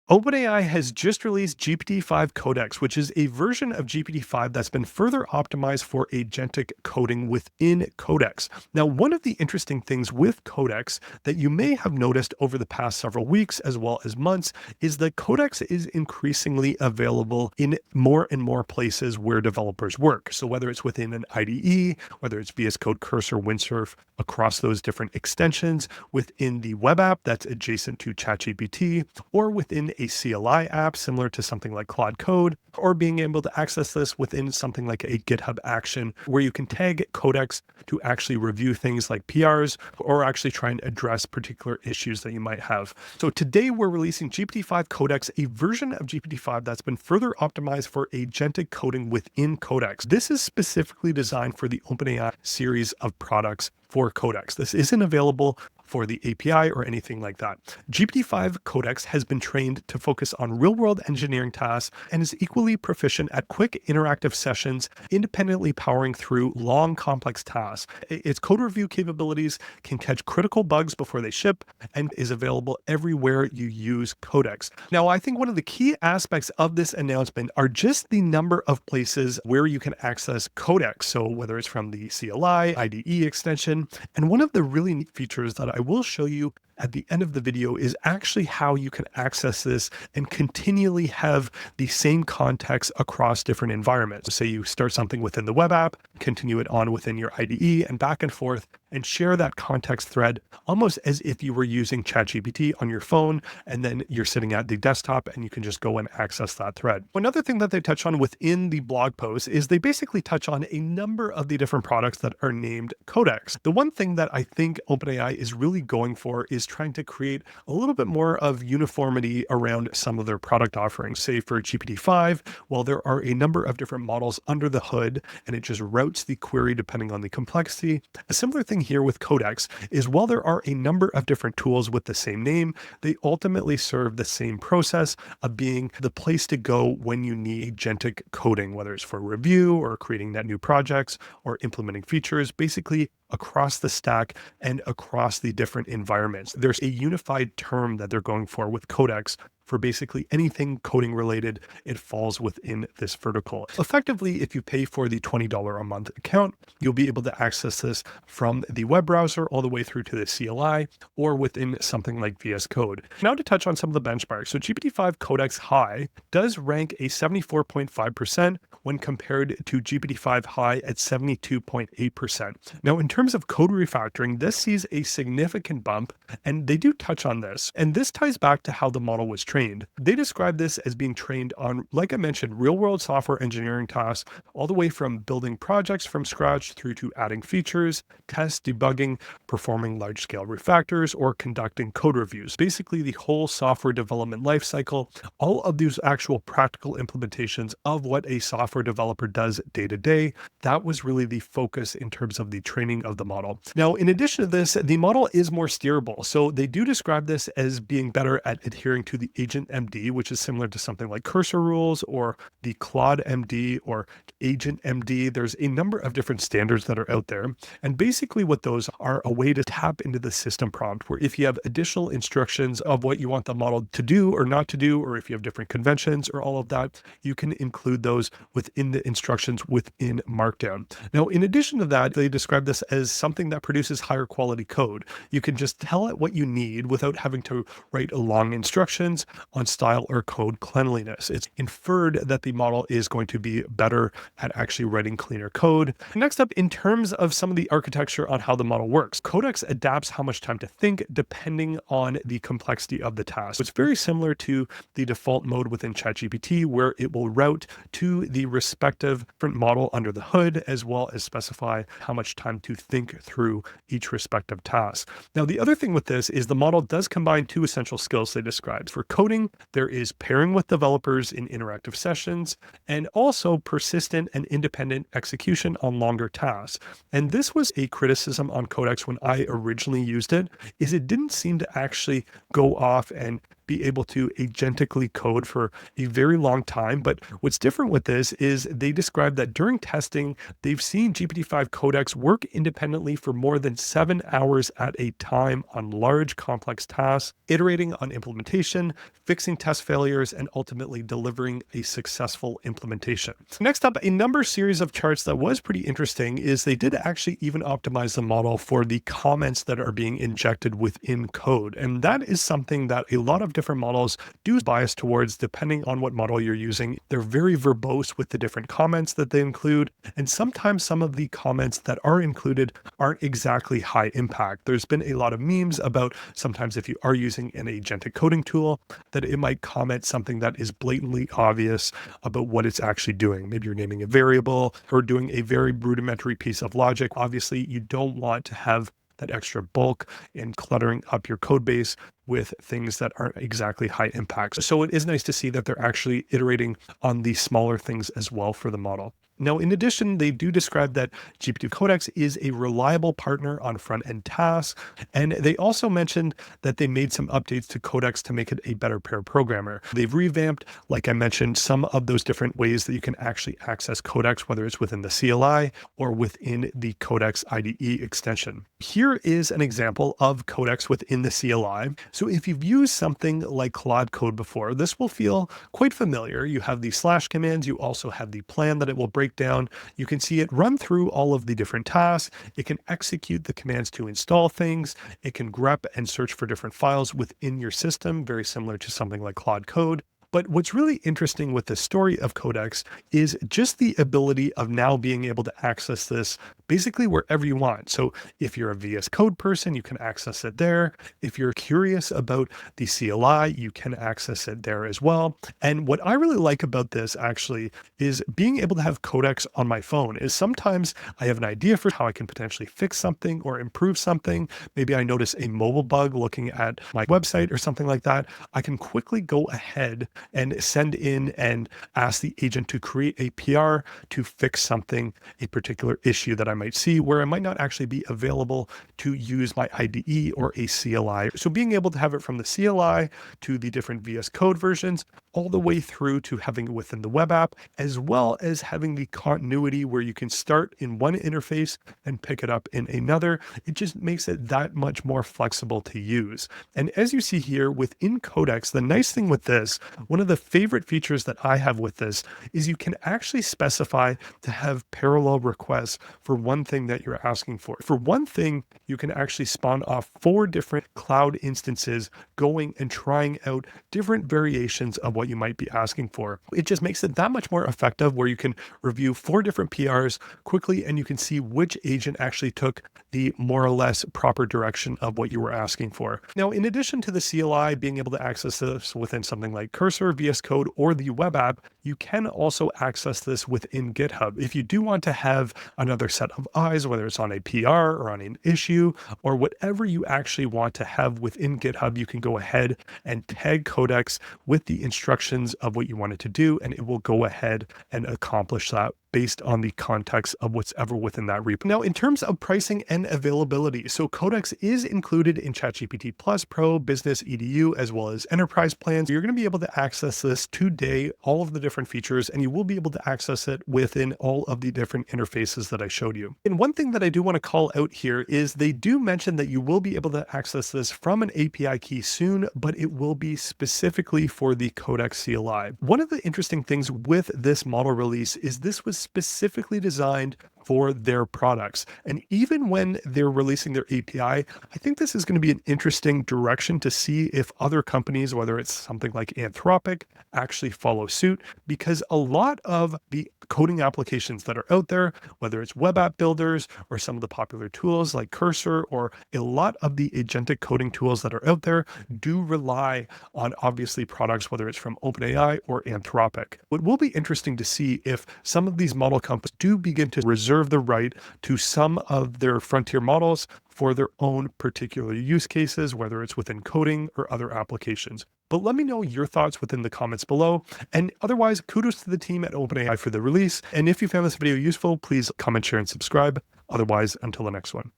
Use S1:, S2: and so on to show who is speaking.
S1: OpenAI has just released GPT-5 Codex, which is a version of GPT-5 that's been further optimized for agentic coding within Codex. Now, one of the interesting things with Codex that you may have noticed over the past several weeks as well as months is that Codex is increasingly available in more and more places where developers work. So whether it's within an IDE, whether it's VS Code, Cursor, Windsurf, across those different extensions, within the web app that's adjacent to ChatGPT, or within a CLI app similar to something like Claude Code, or being able to access this within something like a GitHub action where you can tag Codex to actually review things like PRs or actually try and address particular issues that you might have. So today we're releasing GPT-5 Codex, a version of GPT-5 that's been further optimized for agentic coding within Codex. This is specifically designed for the OpenAI series of products for Codex. This isn't available for the API or anything like that. GPT-5 Codex has been trained to focus on real-world engineering tasks and is equally proficient at quick interactive sessions, independently powering through long, complex tasks. Its code review capabilities can catch critical bugs before they ship and is available everywhere you use Codex. Now, I think one of the key aspects of this announcement are just the number of places where you can access Codex. So whether it's from the CLI, IDE extension, and one of the really neat features that I will show you at the end of the video is actually how you can access this and continually have the same context across different environments. Say you start something within the web app, continue it on within your IDE and back and forth, and share that context thread almost as if you were using ChatGPT on your phone, and then you're sitting at the desktop and you can just go and access that thread. Another thing that they touch on within the blog post is they basically touch on a number of the different products that are named Codex. The one thing that I think OpenAI is really going for is trying to create a little bit more of uniformity around some of their product offerings. Say for GPT-5, well, there are a number of different models under the hood, and it just routes the query depending on the complexity. A similar thing here with Codex is while there are a number of different tools with the same name, they ultimately serve the same process of being the place to go when you need agentic coding, whether it's for review or creating net new projects or implementing features, basically across the stack and across the different environments. There's a unified term that they're going for with Codex for basically anything coding related. It falls within this vertical. Effectively, if you pay for the $20 a month account, you'll be able to access this from the web browser all the way through to the CLI or within something like VS Code. Now to touch on some of the benchmarks. So GPT-5 Codex High does rank a 74.5% when compared to GPT-5 High at 72.8%. Now, in terms of code refactoring, this sees a significant bump, and they do touch on this. And this ties back to how the model was trained. They describe this as being trained on, like I mentioned, real-world software engineering tasks, all the way from building projects from scratch through to adding features, test, debugging, performing large-scale refactors, or conducting code reviews. Basically, the whole software development lifecycle, all of these actual practical implementations of what a software developer does day to day. That was really the focus in terms of the training of the model. Now, in addition to this, the model is more steerable. So they do describe this as being better at adhering to the Agent MD, which is similar to something like Cursor rules or the Claude MD or Agent MD. There's a number of different standards that are out there. And basically what those are a way to tap into the system prompt, where if you have additional instructions of what you want the model to do or not to do, or if you have different conventions or all of that, you can include those within the instructions within Markdown. Now, in addition to that, they describe this as something that produces higher quality code. You can just tell it what you need without having to write long instructions on style or code cleanliness. It's inferred that the model is going to be better at actually writing cleaner code. Next up, in terms of some of the architecture on how the model works, Codex adapts how much time to think depending on the complexity of the task. It's very similar to the default mode within ChatGPT, where it will route to the respective different model under the hood, as well as specify how much time to think through each respective task. Now, the other thing with this is the model does combine two essential skills they described. For coding, there is pairing with developers in interactive sessions, and also persistent and independent execution on longer tasks. And this was a criticism on Codex when I originally used it, is it didn't seem to actually go off and be able to agentically code for a very long time. But what's different with this is they describe that during testing, they've seen GPT-5 Codex work independently for more than 7 hours at a time on large, complex tasks, iterating on implementation, fixing test failures, and ultimately delivering a successful implementation. Next up, a number series of charts that was pretty interesting is they did actually even optimize the model for the comments that are being injected within code. And that is something that a lot of different models do bias towards depending on what model you're using. They're very verbose with the different comments that they include. And sometimes some of the comments that are included aren't exactly high impact. There's been a lot of memes about sometimes if you are using an agentic coding tool, that it might comment something that is blatantly obvious about what it's actually doing. Maybe you're naming a variable or doing a very rudimentary piece of logic. Obviously, you don't want to have that extra bulk in cluttering up your code base with things that aren't exactly high impact. So it is nice to see that they're actually iterating on the smaller things as well for the model. Now, in addition, they do describe that GPT Codex is a reliable partner on front-end tasks, and they also mentioned that they made some updates to Codex to make it a better pair programmer. They've revamped, like I mentioned, some of those different ways that you can actually access Codex, whether it's within the CLI or within the Codex IDE extension. Here is an example of Codex within the CLI. So if you've used something like Claude Code before, this will feel quite familiar. You have the slash commands, you also have the plan that it will break down. You can see it run through all of the different tasks. It can execute the commands to install things. It can grep and search for different files within your system, very similar to something like Claude Code. But what's really interesting with the story of Codex is just the ability of now being able to access this basically wherever you want. So if you're a VS Code person, you can access it there. If you're curious about the CLI, you can access it there as well. And what I really like about this actually is being able to have Codex on my phone is sometimes I have an idea for how I can potentially fix something or improve something. Maybe I notice a mobile bug looking at my website or something like that. I can quickly go ahead and send in and ask the agent to create a PR to fix something, a particular issue that I might see where I might not actually be available to use my IDE or a CLI. So being able to have it from the CLI to the different VS Code versions, all the way through to having it within the web app, as well as having the continuity where you can start in one interface and pick it up in another. It just makes it that much more flexible to use. And as you see here within Codex, the nice thing with this, one of the favorite features that I have with this is you can actually specify to have parallel requests for one thing that you're asking for. For one thing, you can actually spawn off 4 different cloud instances going and trying out different variations of what you might be asking for. It just makes it that much more effective where you can review 4 different PRs quickly and you can see which agent actually took the more or less proper direction of what you were asking for. Now, in addition to the CLI being able to access this within something like Cursor, VS Code, or the web app, you can also access this within GitHub. If you do want to have another set of eyes, whether it's on a PR or on an issue or whatever you actually want to have within GitHub, you can go ahead and tag Codex with the instructions of what you want it to do, and it will go ahead and accomplish that based on the context of what's ever within that repo. Now, in terms of pricing and availability, so Codex is included in ChatGPT Plus Pro, Business, EDU, as well as Enterprise plans. You're going to be able to access this today, all of the different features, and you will be able to access it within all of the different interfaces that I showed you. And one thing that I do want to call out here is they do mention that you will be able to access this from an API key soon, but it will be specifically for the Codex CLI. One of the interesting things with this model release is this was specifically designed for their products. And even when they're releasing their API, I think this is going to be an interesting direction to see if other companies, whether it's something like Anthropic, actually follow suit, because a lot of the coding applications that are out there, whether it's web app builders or some of the popular tools like Cursor or a lot of the agentic coding tools that are out there, do rely on obviously products, whether it's from OpenAI or Anthropic. What will be interesting to see if some of these model companies do begin to reserve the right to some of their frontier models for their own particular use cases, whether it's within coding or other applications. But let me know your thoughts within the comments below. And otherwise, kudos to the team at OpenAI for the release. And if you found this video useful, please comment, share, and subscribe. Otherwise, until the next one.